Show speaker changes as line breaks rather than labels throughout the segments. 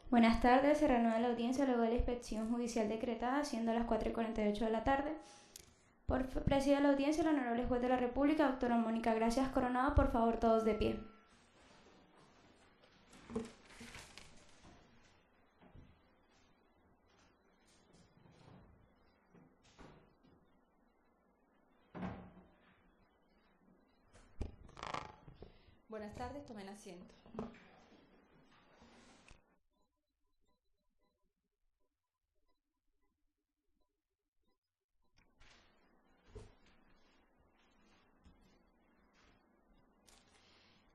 Buenas tardes, se reanuda la audiencia luego de la inspección judicial decretada, siendo las 4:48 de la tarde. Preside la audiencia el honorable juez de la República, doctora Mónica Gracias Coronado. Por favor, todos de pie.
Buenas tardes, tomen asiento.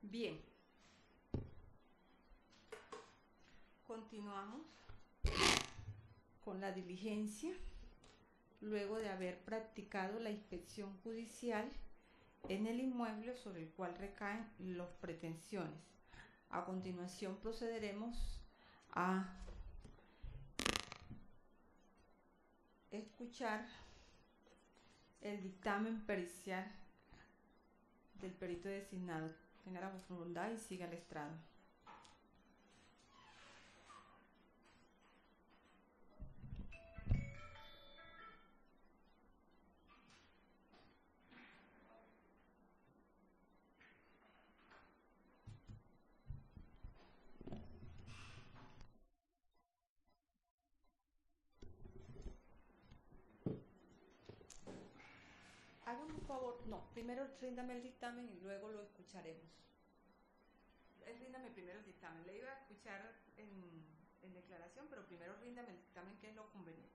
Bien, continuamos con la diligencia luego de haber practicado la inspección judicial en el inmueble sobre el cual recaen las pretensiones. A continuación procederemos a escuchar el dictamen pericial del perito designado. Tenga la bondad y siga al estrado. Hágame un favor, no, primero ríndame el dictamen y luego lo escucharemos. Ríndame primero el dictamen. Le iba a escuchar en declaración, pero primero ríndame el dictamen, que es lo conveniente.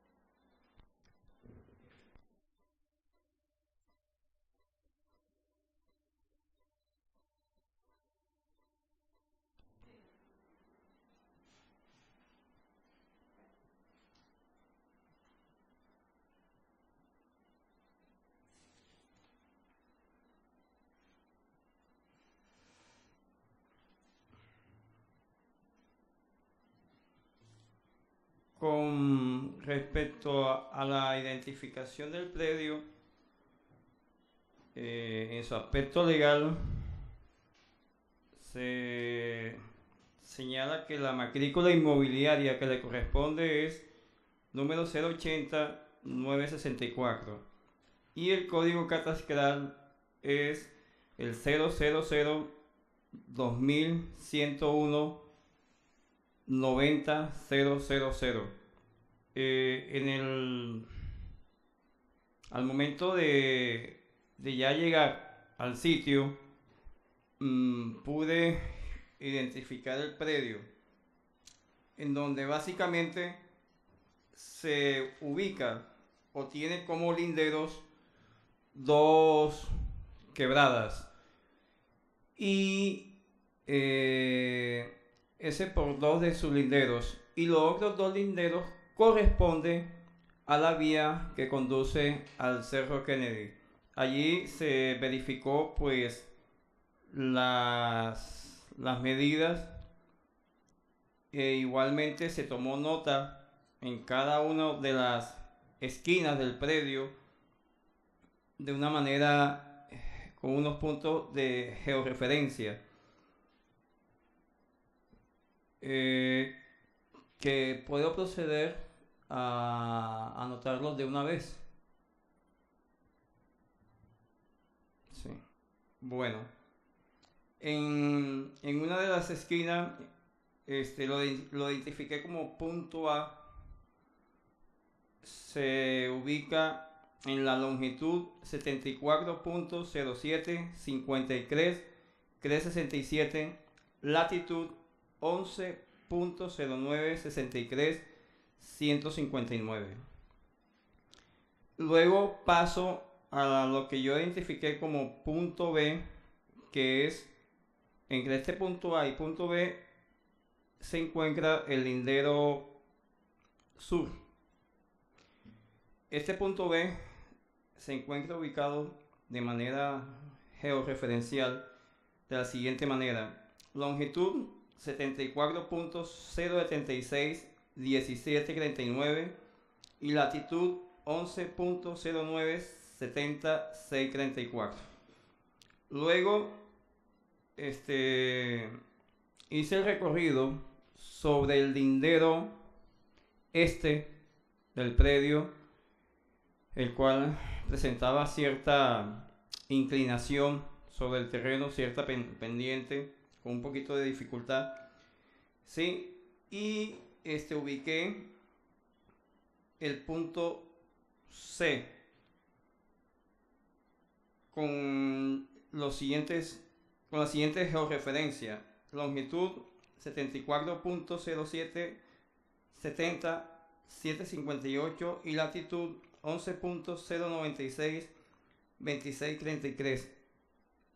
Con respecto a la identificación del predio, en su aspecto legal, se señala que la matrícula inmobiliaria que le corresponde es número 080-964 y el código catastral es el 000-2101 90000. Al momento de ya llegar al sitio, pude identificar el predio, en donde básicamente se ubica o tiene como linderos dos quebradas y ese por dos de sus linderos, y los otros dos linderos corresponden a la vía que conduce al Cerro Kennedy. Allí se verificó pues las medidas, e igualmente se tomó nota en cada una de las esquinas del predio de una manera con unos puntos de georreferencia. Que puedo proceder a anotarlos de una vez. Sí. Bueno, en una de las esquinas lo identifiqué como punto A. Se ubica en la longitud 74.0753-367, latitud 11.0963-159. Luego paso a lo que yo identifiqué como punto B, que es entre este punto A y punto B se encuentra el lindero sur. Este punto B se encuentra ubicado de manera georreferencial de la siguiente manera: longitud 74.076-1739 y latitud 11.0970-634. Luego hice el recorrido sobre el lindero este del predio, el cual presentaba cierta inclinación sobre el terreno, cierta pendiente, con un poquito de dificultad, ¿sí? Y ubiqué el punto C con la siguiente georreferencia: longitud 74.0770.758 y latitud 11.096.2633.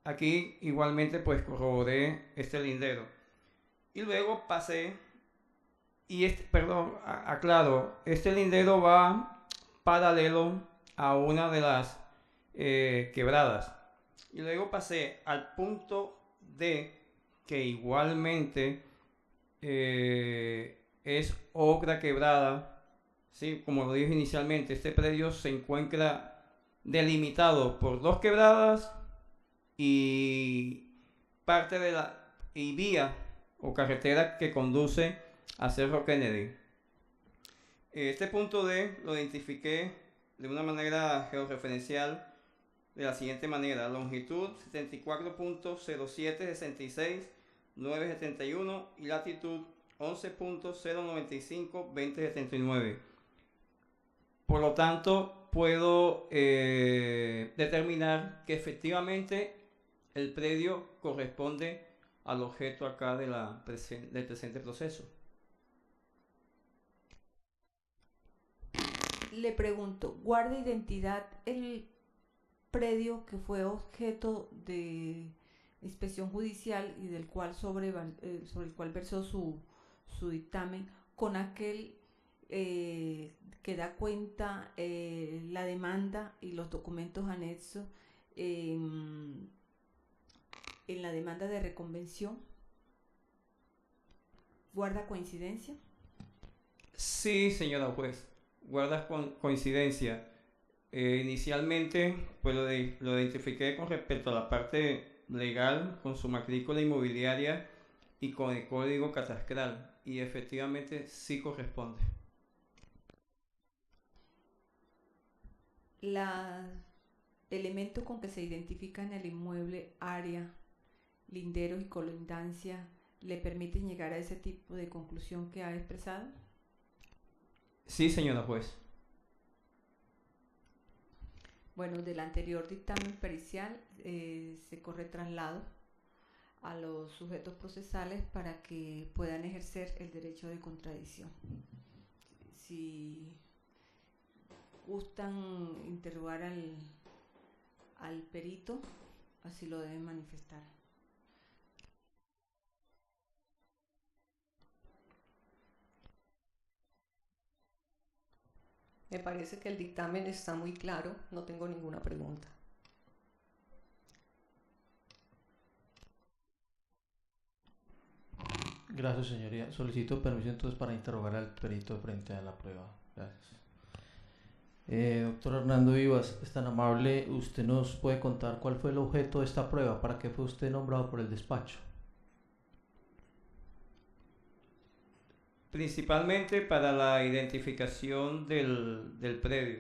Aquí igualmente pues corroboré este lindero y luego pasé y aclaro, este lindero va paralelo a una de las quebradas, y luego pasé al punto D, que igualmente es otra quebrada, ¿sí? Como lo dije inicialmente, este predio se encuentra delimitado por dos quebradas y parte de la vía o carretera que conduce a Cerro Kennedy. Este punto D lo identifiqué de una manera georreferencial de la siguiente manera: longitud 74.0766.971 y latitud 11.095.2079. Por lo tanto, puedo determinar que efectivamente el predio corresponde al objeto acá del presente proceso.
Le pregunto, ¿guarda identidad el predio que fue objeto de inspección judicial y del cual sobre el cual versó su dictamen con aquel que da cuenta la demanda y los documentos anexos en la demanda de reconvención? ¿Guarda coincidencia?
Sí, señora juez, guarda coincidencia. Inicialmente pues lo identifiqué con respecto a la parte legal, con su matrícula inmobiliaria y con el código catastral, y efectivamente sí corresponde.
Los elementos con que se identifican el inmueble, área, linderos y colindancia, ¿le permiten llegar a ese tipo de conclusión que ha expresado?
Sí, señora juez.
Bueno, del anterior dictamen pericial se corre traslado a los sujetos procesales para que puedan ejercer el derecho de contradicción. Si gustan interrogar al perito, así lo deben manifestar.
Me parece que el dictamen está muy claro, no tengo ninguna pregunta.
Gracias, señoría. Solicito permiso entonces para interrogar al perito frente a la prueba. Gracias. Doctor Hernando Vivas, es tan amable, ¿usted nos puede contar cuál fue el objeto de esta prueba? ¿Para qué fue usted nombrado por el despacho?
Principalmente para la identificación del predio.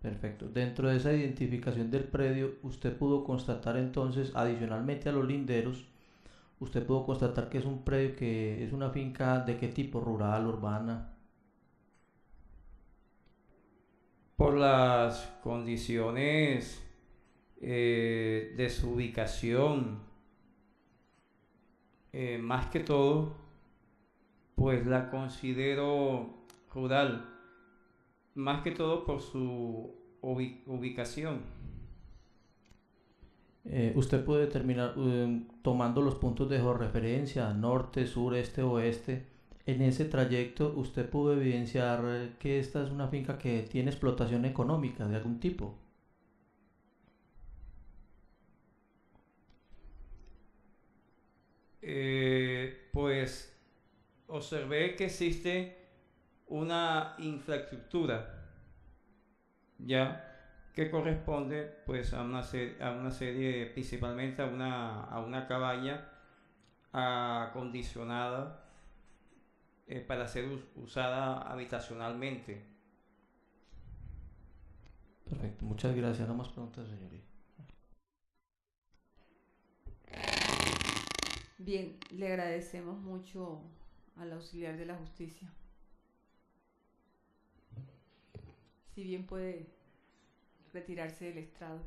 Perfecto. Dentro de esa identificación del predio, usted pudo constatar entonces, adicionalmente a los linderos, usted pudo constatar que es un predio que es una finca de qué tipo, rural, urbana.
Por las condiciones de su ubicación, más que todo, pues la considero rural, más que todo por su ubicación.
Usted puede determinar, tomando los puntos de georreferencia, norte, sur, este, oeste, en ese trayecto usted pudo evidenciar que esta es una finca que tiene explotación económica de algún tipo.
Pues observé que existe una infraestructura ya que corresponde pues a una serie, principalmente a una cabaña acondicionada para ser usada habitacionalmente.
Perfecto, muchas gracias. No más preguntas, señoría.
Bien, le agradecemos mucho al auxiliar de la justicia. Si bien puede retirarse del estrado.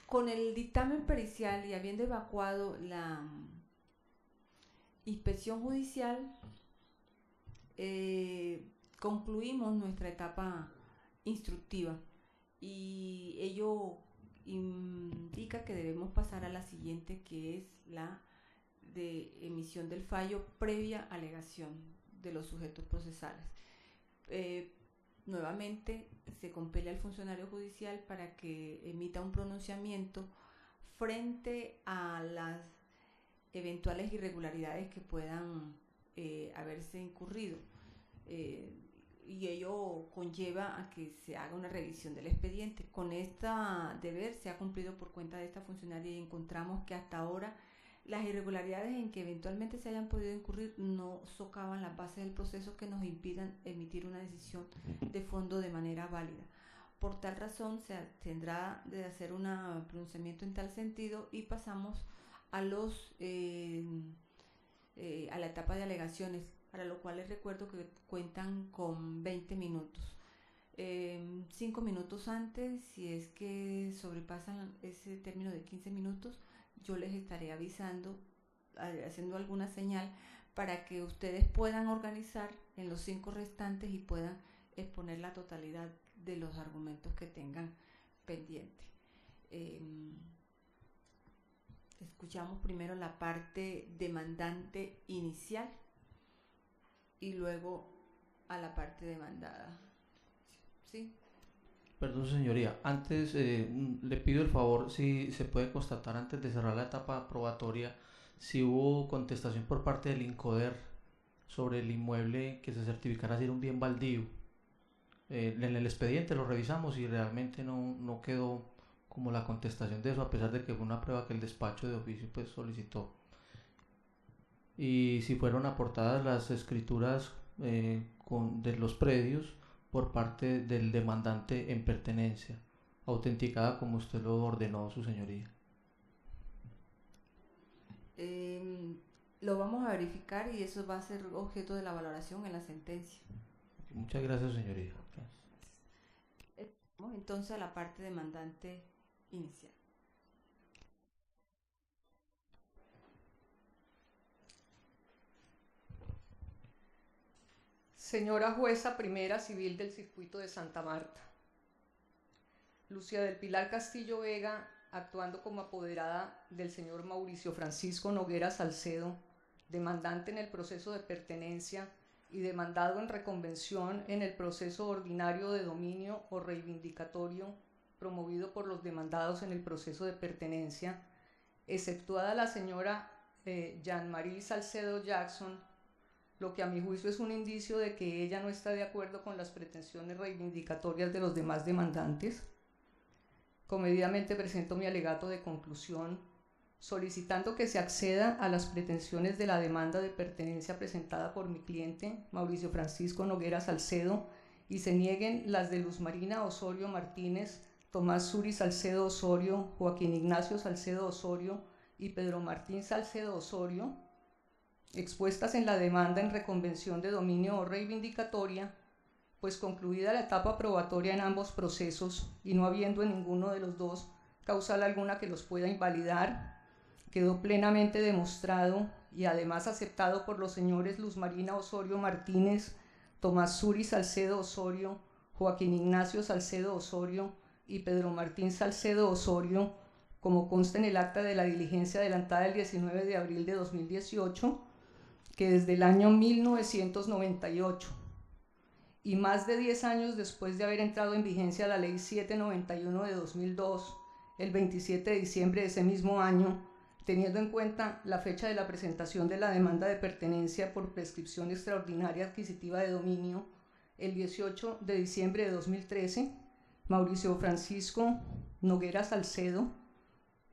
Con el dictamen pericial y habiendo evacuado la inspección judicial, concluimos nuestra etapa instructiva y ello indica que debemos pasar a la siguiente, que es la de emisión del fallo previa alegación de los sujetos procesales. Nuevamente se compele al funcionario judicial para que emita un pronunciamiento frente a las eventuales irregularidades que puedan haberse incurrido, y ello conlleva a que se haga una revisión del expediente. Con este deber se ha cumplido por cuenta de esta funcionaria y encontramos que hasta ahora las irregularidades en que eventualmente se hayan podido incurrir no socavan las bases del proceso que nos impidan emitir una decisión de fondo de manera válida. Por tal razón se tendrá de hacer un pronunciamiento en tal sentido y pasamos a a la etapa de alegaciones, para lo cual les recuerdo que cuentan con 20 minutos. 5 minutos antes, si es que sobrepasan ese término de 15 minutos, yo les estaré avisando, haciendo alguna señal para que ustedes puedan organizar en los 5 restantes y puedan exponer la totalidad de los argumentos que tengan pendiente. Escuchamos primero la parte demandante inicial y luego a la parte demandada. ¿Sí?
Perdón, señoría, antes le pido el favor si se puede constatar antes de cerrar la etapa probatoria si hubo contestación por parte del INCODER sobre el inmueble que se certificara si era un bien baldío. En el expediente lo revisamos y realmente no quedó como la contestación de eso, a pesar de que fue una prueba que el despacho de oficio pues solicitó. Y si fueron aportadas las escrituras de los predios por parte del demandante en pertenencia, autenticada como usted lo ordenó, su señoría.
Lo vamos a verificar y eso va a ser objeto de la valoración en la sentencia.
Muchas gracias, señoría.
Vamos entonces a la parte demandante inicial.
Señora jueza primera civil del circuito de Santa Marta, Lucía del Pilar Castillo Vega, actuando como apoderada del señor Mauricio Francisco Noguera Salcedo, demandante en el proceso de pertenencia y demandado en reconvención en el proceso ordinario de dominio o reivindicatorio promovido por los demandados en el proceso de pertenencia, exceptuada la señora Jean-Marie Salcedo Jackson, lo que a mi juicio es un indicio de que ella no está de acuerdo con las pretensiones reivindicatorias de los demás demandantes. Comedidamente presento mi alegato de conclusión, solicitando que se acceda a las pretensiones de la demanda de pertenencia presentada por mi cliente, Mauricio Francisco Noguera Salcedo, y se nieguen las de Luz Marina Osorio Martínez, Tomás Suri Salcedo Osorio, Joaquín Ignacio Salcedo Osorio y Pedro Martín Salcedo Osorio, expuestas en la demanda en reconvención de dominio o reivindicatoria, pues concluida la etapa probatoria en ambos procesos y no habiendo en ninguno de los dos causal alguna que los pueda invalidar, quedó plenamente demostrado y además aceptado por los señores Luz Marina Osorio Martínez, Tomás Suri Salcedo Osorio, Joaquín Ignacio Salcedo Osorio y Pedro Martín Salcedo Osorio, como consta en el acta de la diligencia adelantada el 19 de abril de 2018, que desde el año 1998 y más de 10 años después de haber entrado en vigencia la Ley 791 de 2002, el 27 de diciembre de ese mismo año, teniendo en cuenta la fecha de la presentación de la demanda de pertenencia por prescripción extraordinaria adquisitiva de dominio, el 18 de diciembre de 2013, Mauricio Francisco Noguera Salcedo,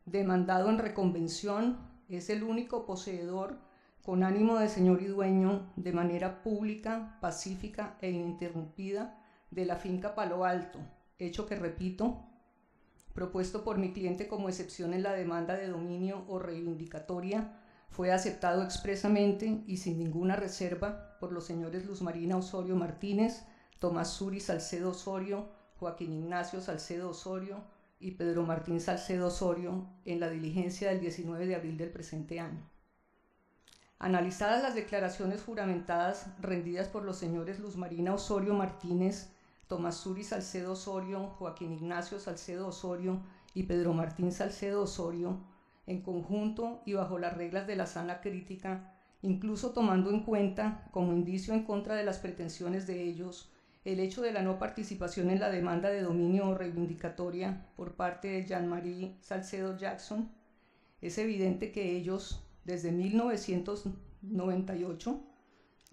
demandado en reconvención es el único poseedor con ánimo de señor y dueño de manera pública, pacífica e ininterrumpida de la finca Palo Alto, hecho que, repito, propuesto por mi cliente como excepción en la demanda de dominio o reivindicatoria, fue aceptado expresamente y sin ninguna reserva por los señores Luz Marina Osorio Martínez, Tomás Suri Salcedo Osorio, Joaquín Ignacio Salcedo Osorio y Pedro Martín Salcedo Osorio en la diligencia del 19 de abril del presente año. Analizadas las declaraciones juramentadas rendidas por los señores Luz Marina Osorio Martínez, Tomás Suri Salcedo Osorio, Joaquín Ignacio Salcedo Osorio y Pedro Martín Salcedo Osorio, en conjunto y bajo las reglas de la sana crítica, incluso tomando en cuenta como indicio en contra de las pretensiones de ellos el hecho de la no participación en la demanda de dominio o reivindicatoria por parte de Jean-Marie Salcedo Jackson, es evidente que ellos, desde 1998,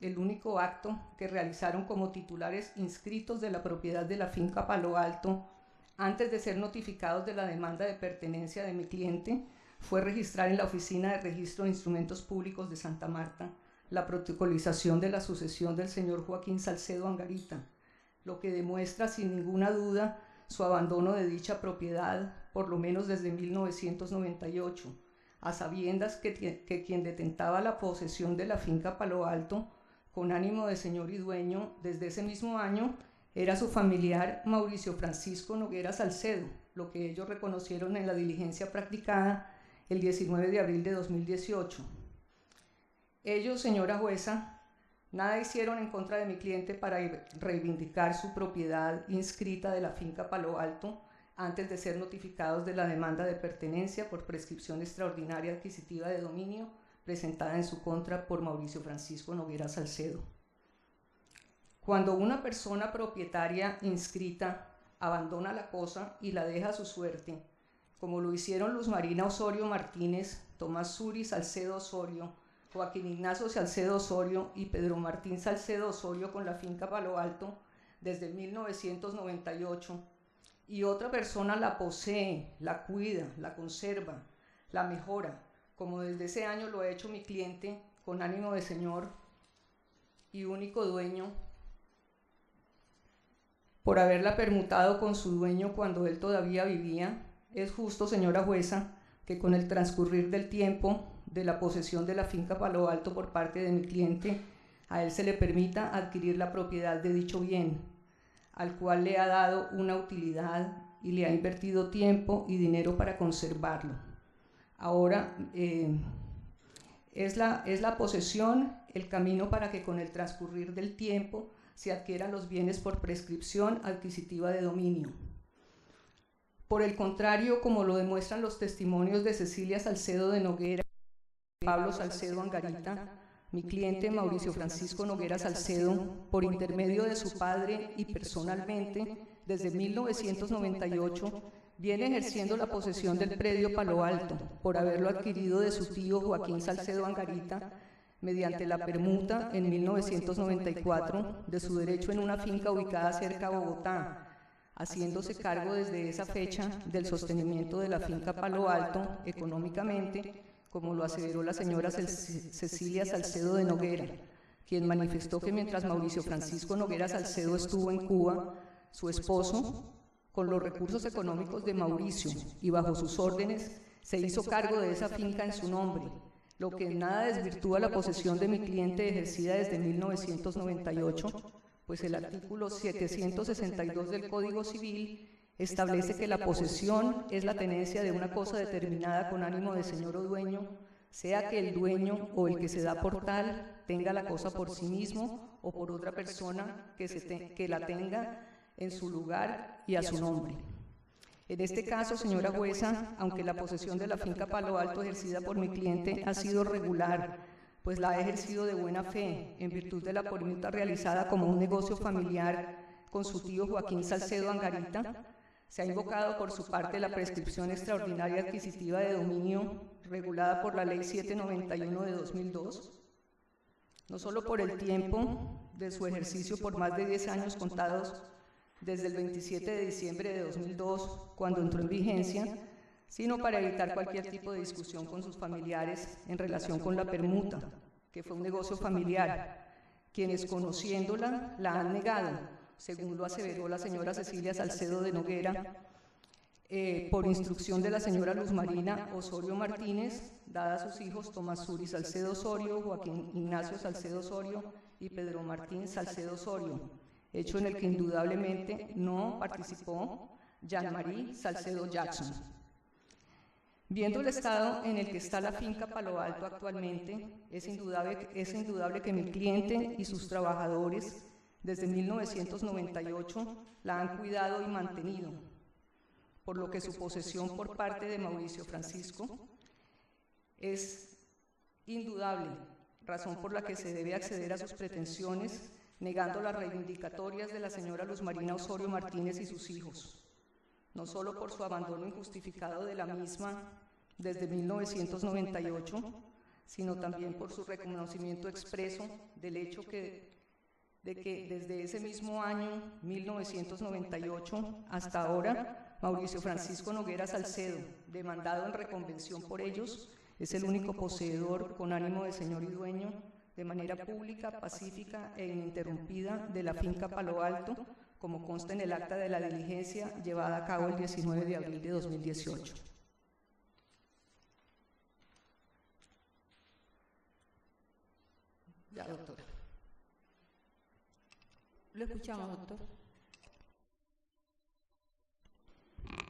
el único acto que realizaron como titulares inscritos de la propiedad de la finca Palo Alto, antes de ser notificados de la demanda de pertenencia de mi cliente, fue registrar en la Oficina de Registro de Instrumentos Públicos de Santa Marta la protocolización de la sucesión del señor Joaquín Salcedo Angarita, lo que demuestra sin ninguna duda su abandono de dicha propiedad, por lo menos desde 1998, a sabiendas que quien detentaba la posesión de la finca Palo Alto, con ánimo de señor y dueño, desde ese mismo año, era su familiar Mauricio Francisco Noguera Salcedo, lo que ellos reconocieron en la diligencia practicada el 19 de abril de 2018. Ellos, señora jueza, nada hicieron en contra de mi cliente para reivindicar su propiedad inscrita de la finca Palo Alto antes de ser notificados de la demanda de pertenencia por prescripción extraordinaria adquisitiva de dominio presentada en su contra por Mauricio Francisco Noguera Salcedo. Cuando una persona propietaria inscrita abandona la cosa y la deja a su suerte, como lo hicieron Luz Marina Osorio Martínez, Tomás Suri Salcedo Osorio, Joaquín Ignacio Salcedo Osorio y Pedro Martín Salcedo Osorio con la finca Palo Alto desde 1998, y otra persona la posee, la cuida, la conserva, la mejora, como desde ese año lo ha hecho mi cliente con ánimo de señor y único dueño, por haberla permutado con su dueño cuando él todavía vivía, es justo, señora jueza, que con el transcurrir del tiempo de la posesión de la finca Palo Alto por parte de mi cliente, a él se le permita adquirir la propiedad de dicho bien, al cual le ha dado una utilidad y le ha invertido tiempo y dinero para conservarlo. Ahora es la posesión el camino para que con el transcurrir del tiempo se adquieran los bienes por prescripción adquisitiva de dominio. Por el contrario, como lo demuestran los testimonios de Cecilia Salcedo de Noguera y Pablo Salcedo Angarita, mi cliente Mauricio Francisco Noguera Salcedo, por intermedio de su padre y personalmente, desde 1998, viene ejerciendo la posesión del predio Palo Alto, por haberlo adquirido de su tío Joaquín Salcedo Angarita, mediante la permuta en 1994 de su derecho en una finca ubicada cerca a Bogotá, haciéndose cargo desde esa fecha del sostenimiento de la finca Palo Alto económicamente, como lo aseveró la señora Cecilia Salcedo de Noguera, quien manifestó que mientras Mauricio Francisco Noguera Salcedo estuvo en Cuba, su esposo, con los recursos económicos de Mauricio y bajo sus órdenes, se hizo cargo de esa finca en su nombre, lo que en nada desvirtúa la posesión de mi cliente ejercida desde 1998, pues el artículo 762 del Código Civil establece que la posesión es la tenencia de una cosa determinada con ánimo de señor o dueño, sea que el dueño o el que se da por tal tenga la cosa por sí mismo o por otra persona que la tenga en su lugar y a su nombre. En este caso, señora jueza, aunque la posesión de la finca Palo Alto ejercida por mi cliente ha sido regular, pues la ha ejercido de buena fe, en virtud de la permuta realizada como un negocio familiar con su tío Joaquín Salcedo Angarita, se ha invocado por su parte la prescripción extraordinaria adquisitiva de dominio regulada por la Ley 791 de 2002, no solo por el tiempo de su ejercicio por más de 10 años contados desde el 27 de diciembre de 2002, cuando entró en vigencia, sino para evitar cualquier tipo de discusión con sus familiares en relación con la permuta, que fue un negocio familiar, quienes conociéndola la han negado, según lo aseveró la señora Cecilia Salcedo de Noguera, por instrucción de la señora Luz Marina Osorio Martínez, dada a sus hijos Tomás Suri Salcedo Osorio, Joaquín Ignacio Salcedo Osorio y Pedro Martín Salcedo Osorio, hecho en el que indudablemente no participó Jean-Marie Salcedo Jackson. Viendo el estado en el que está la finca Palo Alto actualmente, es indudable que mi cliente y sus trabajadores desde 1998 la han cuidado y mantenido, por lo que su posesión por parte de Mauricio Francisco es indudable, razón por la que se debe acceder a sus pretensiones, negando las reivindicatorias de la señora Luz Marina Osorio Martínez y sus hijos, no solo por su abandono injustificado de la misma desde 1998, sino también por su reconocimiento expreso del hecho de que desde ese mismo año, 1998, hasta ahora, Mauricio Francisco Noguera Salcedo, demandado en reconvención por ellos, es el único poseedor con ánimo de señor y dueño, de manera pública, pacífica e ininterrumpida de la finca Palo Alto, como consta en el acta de la diligencia llevada a cabo el 19 de abril de 2018. Ya, doctora.
Lo escuchamos, doctor.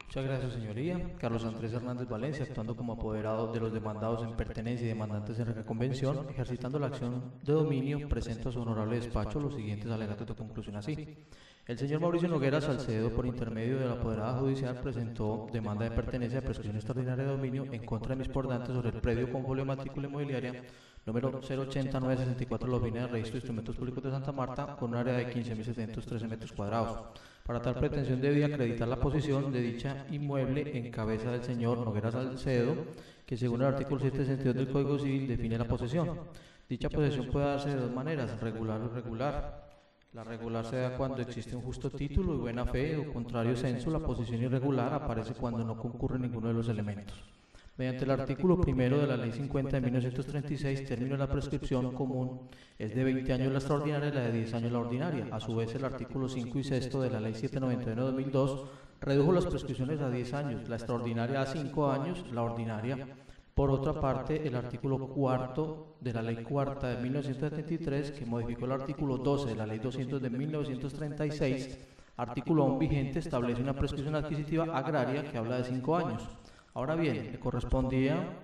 Muchas gracias, señoría. Carlos Andrés Hernández Valencia, actuando como apoderado de los demandados en pertenencia y demandantes en reconvención, ejercitando la acción de dominio, presento a su honorable despacho los siguientes alegatos de conclusión así. El señor Mauricio Noguera Salcedo, por intermedio de la apoderada judicial, presentó demanda de pertenencia a prescripción extraordinaria de dominio en contra de mis portantes sobre el predio con folio de matrícula inmobiliaria número 080-964 La Oficina de Registro de Instrumentos Públicos de Santa Marta, con un área de 15.713 metros cuadrados. Para tal pretensión debía acreditar la posición de dicha inmueble en cabeza del señor Noguera Salcedo, que según el artículo 762 del Código Civil define la posesión. Dicha posesión puede darse de dos maneras, regular o irregular. La regular se da cuando existe un justo título y buena fe, o contrario censo, la posesión irregular aparece cuando no concurre ninguno de los elementos. Mediante el artículo primero de la Ley 50 de 1936, término de la prescripción común es de 20 años la extraordinaria y la de 10 años la ordinaria. A su vez, el artículo 5 y 6 de la Ley 791 de 2002 redujo las prescripciones a 10 años, la extraordinaria a 5 años, la ordinaria. Por otra parte, el artículo 4 de la Ley Cuarta de 1973, que modificó el artículo 12 de la Ley 200 de 1936, artículo aún vigente, establece una prescripción adquisitiva agraria que habla de 5 años. Ahora bien, le correspondía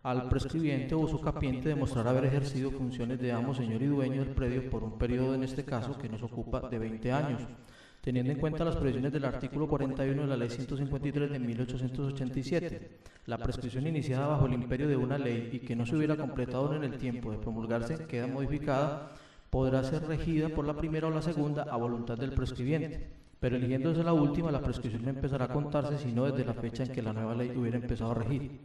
al prescribiente o usucapiente demostrar haber ejercido funciones de amo, señor y dueño del predio por un periodo, en este caso, que nos ocupa de 20 años. Teniendo en cuenta las previsiones del artículo 41 de la Ley 153 de 1887, la prescripción iniciada bajo el imperio de una ley y que no se hubiera completado en el tiempo de promulgarse queda modificada, podrá ser regida por la primera o la segunda a voluntad del prescribiente, pero eligiéndose la última, la prescripción no empezará a contarse sino desde la fecha en que la nueva ley hubiera empezado a regir.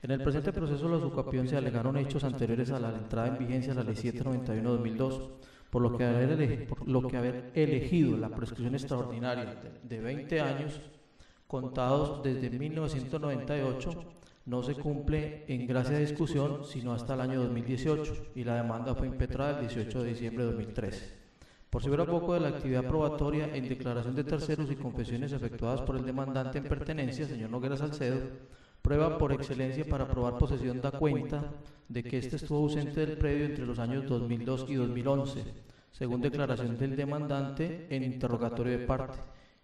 En el presente proceso de la usucapión se alegaron hechos anteriores a la entrada en vigencia de la Ley 791-2002, por lo que haber elegido la prescripción extraordinaria de 20 años contados desde 1998 no se cumple en gracia de discusión sino hasta el año 2018, y la demanda fue impetrada el 18 de diciembre de 2013. Por si fuera poco, de la actividad probatoria en declaración de terceros y confesiones efectuadas por el demandante en pertenencia, señor Noguera Salcedo, prueba por excelencia para probar posesión da cuenta de que éste estuvo ausente del predio entre los años 2002 y 2011, según declaración del demandante en interrogatorio de parte.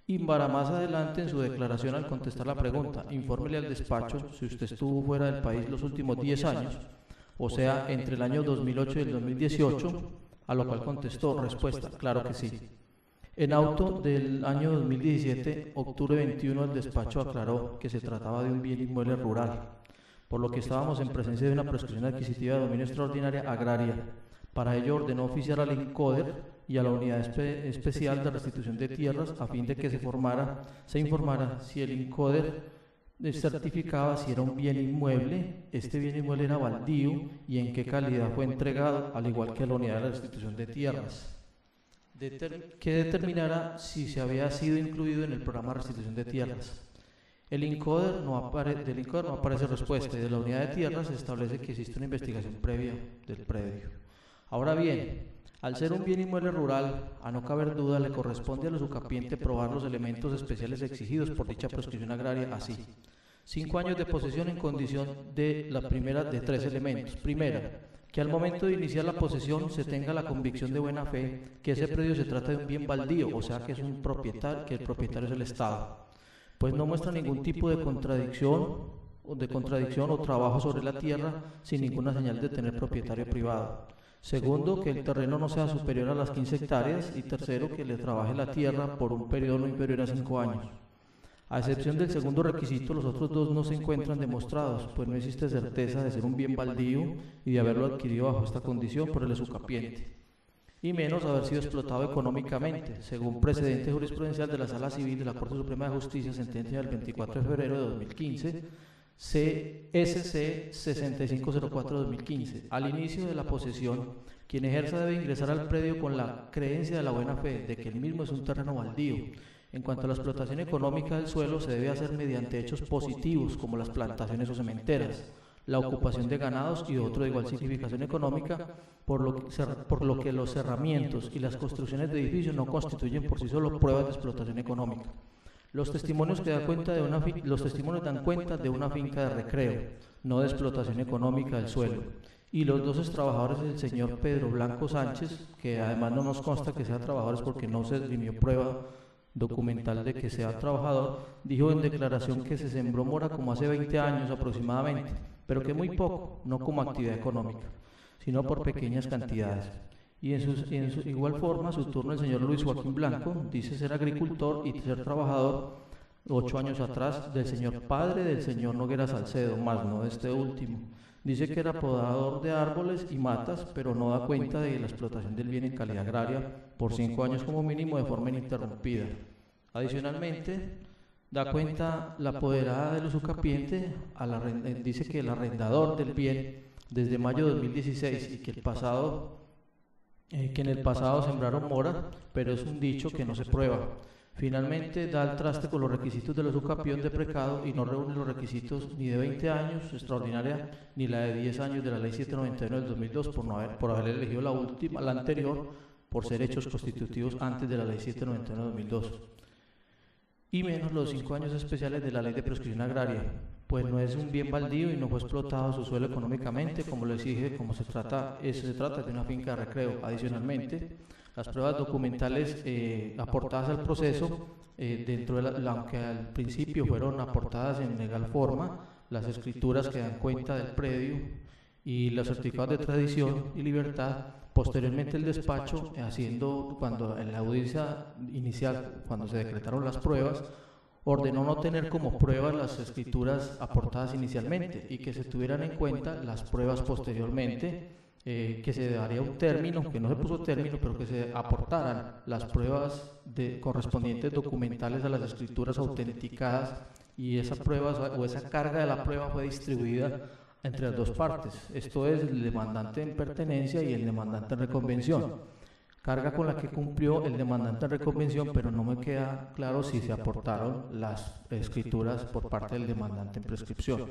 Y para más adelante, en su declaración al contestar la pregunta, infórmele al despacho si usted estuvo fuera del país los últimos 10 años, o sea, entre el año 2008 y el 2018, a lo cual contestó, respuesta, claro que sí. En auto del año 2017, octubre 21, el despacho aclaró que se trataba de un bien inmueble rural, por lo que estábamos en presencia de una prescripción adquisitiva de dominio extraordinaria agraria. Para ello ordenó oficiar al INCODER y a la Unidad Especial de Restitución de Tierras a fin de que se informara si el INCODER certificaba si era un bien inmueble, este bien inmueble era baldío y en qué calidad fue entregado, al igual que a la Unidad de Restitución de Tierras, que determinara si se había sido incluido en el programa de restitución de tierras. Del INCODER no aparece respuesta y de la unidad de tierra se establece que existe una investigación previa del predio. Ahora bien, al ser un bien inmueble rural, a no caber duda, le corresponde al usucapiente probar los elementos especiales exigidos por dicha prescripción agraria así. 5 años de posesión en condición de la primera de 3 elementos. Primera, que al momento de iniciar la posesión se tenga la convicción de buena fe que ese predio se trata de un bien baldío, o sea que es un propietario, que el propietario es el Estado, pues no muestra ningún tipo de contradicción o trabajo sobre la tierra sin ninguna señal de tener propietario privado. Segundo, que el terreno no sea superior a las 15 hectáreas y tercero, que le trabaje la tierra por un periodo no inferior a 5 años. A excepción del segundo requisito, los otros dos no se encuentran demostrados, pues no existe certeza de ser un bien baldío y de haberlo adquirido bajo esta condición por el usucapiente, y menos haber sido explotado económicamente, según precedente jurisprudencial de la Sala Civil de la Corte Suprema de Justicia, sentencia del 24 de febrero de 2015, CSC 6504-2015. Al inicio de la posesión, quien ejerza debe ingresar al predio con la creencia de la buena fe de que el mismo es un terreno baldío. En cuanto a la explotación económica del suelo, se debe hacer mediante hechos positivos como las plantaciones o cementeras, la ocupación de ganados y otro de igual significación económica, por lo que los cerramientos y las construcciones de edificios no constituyen por sí solo pruebas de explotación económica. Los testimonios dan cuenta de una finca de recreo, no de explotación económica del suelo. Y los 2 trabajadores del señor Pedro Blanco Sánchez, que además no nos consta que sean trabajadores porque no se esgrimió prueba documental de que sea trabajador, dijo en declaración que se sembró mora como hace 20 años aproximadamente, pero que muy poco, no como actividad económica, sino por pequeñas cantidades. Y en su igual forma, su turno el señor Luis Joaquín Blanco dice ser agricultor y ser trabajador 8 años atrás del señor padre del señor Noguera Salcedo, más no de este último. Dice que era podador de árboles y matas, pero no da cuenta de la explotación del bien en calidad agraria por 5 años como mínimo de forma ininterrumpida. Adicionalmente, da cuenta la apoderada del usucapiente, dice que el arrendador del bien desde mayo de 2016 y que en el pasado sembraron mora, pero es un dicho que no se prueba. Finalmente, da el traste con los requisitos del usucapión de precado y no reúne los requisitos ni de 20 años extraordinaria ni la de 10 años de la Ley 791 del 2002 por haber elegido la anterior por ser hechos constitutivos antes de la Ley 791 del 2002. Y menos los 5 años especiales de la Ley de Prescripción Agraria, pues no es un bien baldío y no fue explotado su suelo económicamente como lo exige, como se trata de una finca de recreo. Adicionalmente, las pruebas documentales aportadas al proceso, aunque al principio fueron aportadas en legal forma, las escrituras que dan cuenta del predio y los certificados de tradición y libertad, posteriormente el despacho, cuando en la audiencia inicial, cuando se decretaron las pruebas, ordenó no tener como pruebas las escrituras aportadas inicialmente y que se tuvieran en cuenta las pruebas posteriormente, que se daría un término, que no se puso término, pero que se aportaran las pruebas correspondientes documentales a las escrituras autenticadas, y esa prueba o esa carga de la prueba fue distribuida entre las 2 partes, esto es el demandante en pertenencia y el demandante en reconvención. Carga con la que cumplió el demandante en reconvención, pero no me queda claro si se aportaron las escrituras por parte del demandante en prescripción.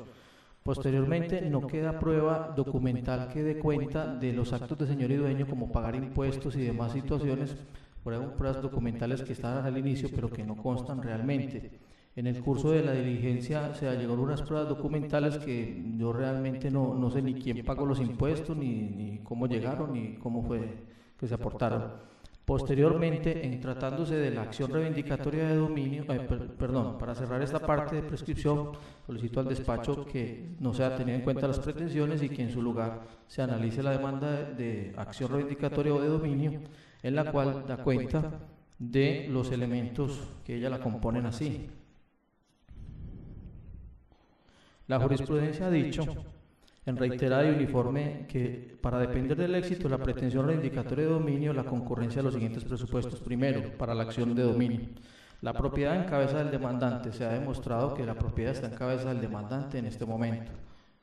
Posteriormente, no queda prueba documental que dé cuenta de los actos de señor y dueño, como pagar impuestos y demás situaciones, pruebas documentales que estaban al inicio, pero que no constan realmente. En el curso de la diligencia se llegaron unas pruebas documentales que yo realmente no sé ni quién pagó los impuestos, ni cómo llegaron, ni cómo fue que se aportaron. Posteriormente, en tratándose de la acción reivindicatoria de dominio, para cerrar esta parte de prescripción, solicito al despacho que no sea tenido en cuenta las pretensiones y que en su lugar se analice la demanda de acción reivindicatoria o de dominio, en la cual da cuenta de los elementos que ella la componen así. La jurisprudencia ha dicho, en reiterada y uniforme, que para depender del éxito de la pretensión reivindicatoria de dominio, la concurrencia de los siguientes presupuestos. Primero, para la acción de dominio, la propiedad en cabeza del demandante. Se ha demostrado que la propiedad está en cabeza del demandante en este momento,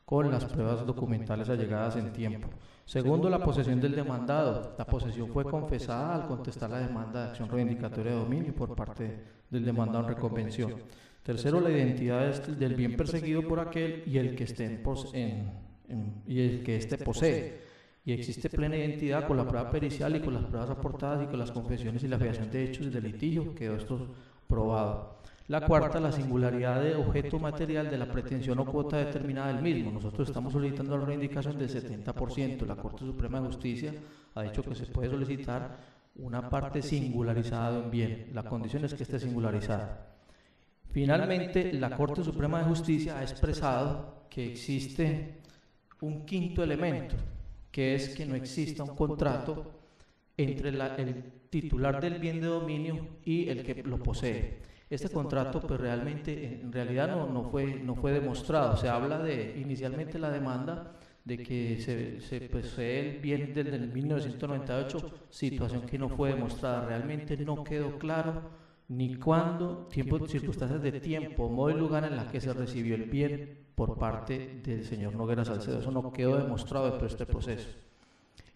con las pruebas documentales allegadas en tiempo. Segundo, la posesión del demandado. La posesión fue confesada al contestar la demanda de acción reivindicatoria de dominio por parte del demandado en reconvención. Tercero, la identidad del bien perseguido por aquel y el que esté posee. Y existe plena identidad con la prueba pericial y con las pruebas aportadas y con las confesiones y la fijación de hechos y de litigio, quedó esto probado. La cuarta, la singularidad de objeto material de la pretensión o cuota determinada del mismo. Nosotros estamos solicitando la reivindicación del 70%. La Corte Suprema de Justicia ha dicho que se puede solicitar una parte singularizada de un bien. La condición es que esté singularizada. Finalmente, la Corte Suprema de Justicia ha expresado que existe un quinto elemento, que es que no exista un contrato entre el titular del bien de dominio y el que lo posee. Este contrato, pues realmente, en realidad no fue demostrado. Se habla de, inicialmente la demanda, de que se posee el bien desde el 1998, situación que no fue demostrada. Realmente no quedó claro ni cuándo, tiempo, circunstancias de tiempo, modo y lugar en la que se recibió el bien por parte del señor Noguera Salcedo. Eso no quedó demostrado dentro de este proceso.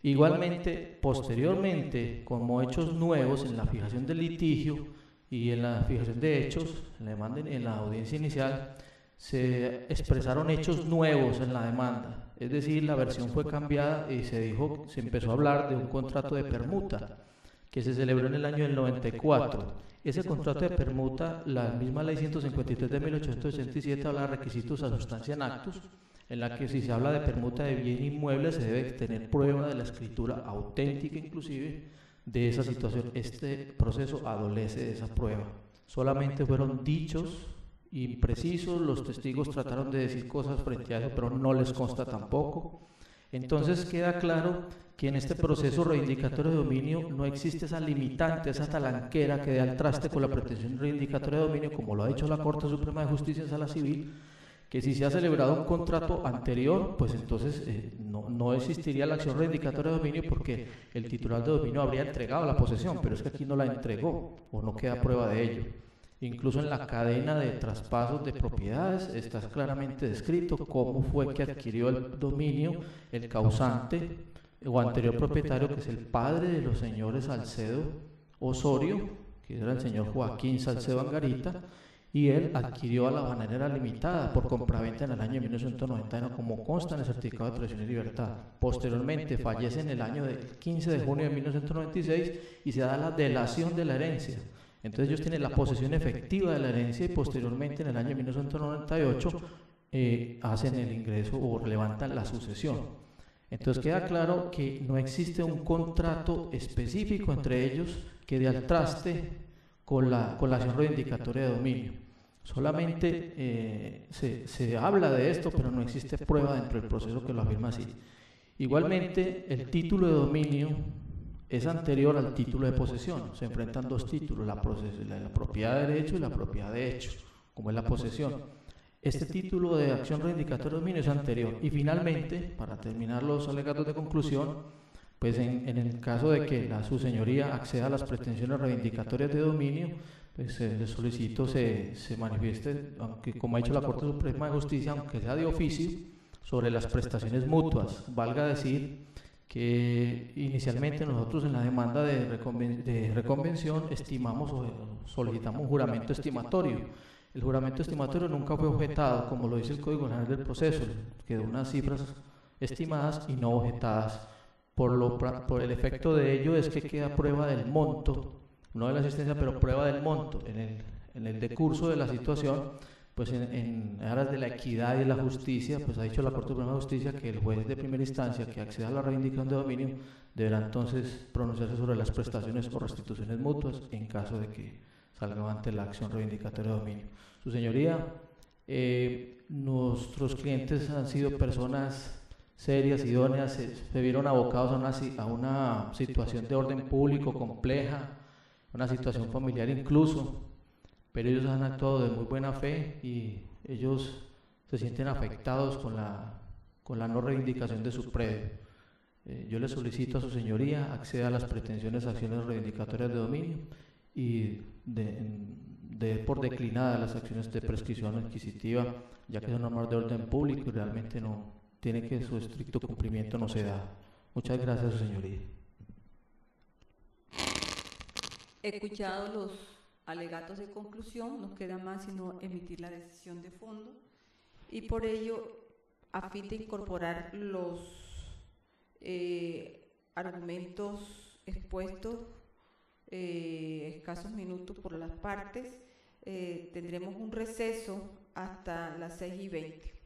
Igualmente, posteriormente, como hechos nuevos en la fijación del litigio y en la fijación de hechos, en la demanda, en la audiencia inicial, se expresaron hechos nuevos en la demanda. Es decir, la versión fue cambiada y se empezó a hablar de un contrato de permuta que se celebró en el año del 94. Ese contrato de permuta, la misma ley 153 de 1887 habla de requisitos a sustancia en actus, en la que si se habla de permuta de bien inmueble se debe tener prueba de la escritura auténtica inclusive de esa situación. Este proceso adolece de esa prueba. Solamente fueron dichos imprecisos, los testigos trataron de decir cosas frente a eso, pero no les consta tampoco. Entonces queda claro que en este proceso reivindicatorio de dominio no existe esa limitante, esa talanquera que dé al traste con la pretensión reivindicatoria de dominio, como lo ha dicho la Corte Suprema de Justicia en Sala Civil, que si se ha celebrado un contrato anterior, pues entonces no existiría la acción reivindicatoria de dominio porque el titular de dominio habría entregado la posesión, pero es que aquí no la entregó o no queda prueba de ello. Incluso en la cadena de traspasos de propiedades está claramente descrito cómo fue que adquirió el dominio el causante o anterior propietario, que es el padre de los señores Salcedo Osorio, que era el señor Joaquín Salcedo Angarita, y él adquirió a La Bananera Limitada por compraventa en el año 1991, como consta en el certificado de tradición y libertad. Posteriormente fallece en el año del 15 de junio de 1996 y se da la delación de la herencia. Entonces ellos tienen la posesión efectiva de la herencia y posteriormente en el año 1998 hacen el ingreso o levantan la sucesión. Entonces queda claro que no existe un contrato específico entre ellos que dé al traste con la acción reivindicatoria de dominio. Solamente se habla de esto, pero no existe prueba dentro del proceso que lo afirma así. Igualmente, el título de dominio es anterior al título de posesión. Se enfrentan dos títulos, la propiedad de derecho y la propiedad de hecho, como es la posesión. Este título de acción reivindicatoria de dominio es anterior. Y finalmente, para terminar los alegatos de conclusión, pues en el caso de que su señoría acceda a las pretensiones reivindicatorias de dominio, pues le solicito se manifieste, aunque como ha dicho la Corte Suprema de Justicia, aunque sea de oficio, sobre las prestaciones mutuas. Valga decir que inicialmente nosotros en la demanda de reconvención estimamos o solicitamos un juramento estimatorio. El juramento estimatorio nunca fue objetado, como lo dice el Código General del Proceso, quedó unas cifras estimadas y no objetadas. Por el efecto de ello es que queda prueba del monto, no de la asistencia, pero prueba del monto. En el decurso de la situación, pues en aras de la equidad y la justicia, pues ha dicho la Corte Suprema de Justicia que el juez de primera instancia que acceda a la reivindicación de dominio deberá entonces pronunciarse sobre las prestaciones o restituciones mutuas en caso de que salga ante la acción reivindicatoria de dominio. Su señoría, nuestros clientes han sido personas serias, idóneas, se vieron abocados a una situación de orden público compleja, una situación familiar incluso, pero ellos han actuado de muy buena fe y ellos se sienten afectados con la no reivindicación de su predio. Yo le solicito a su señoría acceda a las pretensiones acciones reivindicatorias de dominio y por declinada las acciones de prescripción adquisitiva, ya que son normas de orden público y realmente no tiene que su estricto cumplimiento no se da. Muchas gracias, su señoría.
Escuchados los alegatos de conclusión, nos queda más sino emitir la decisión de fondo, y por ello, a fin de incorporar los argumentos expuestos, escasos minutos por las partes, tendremos un receso hasta las 6:20.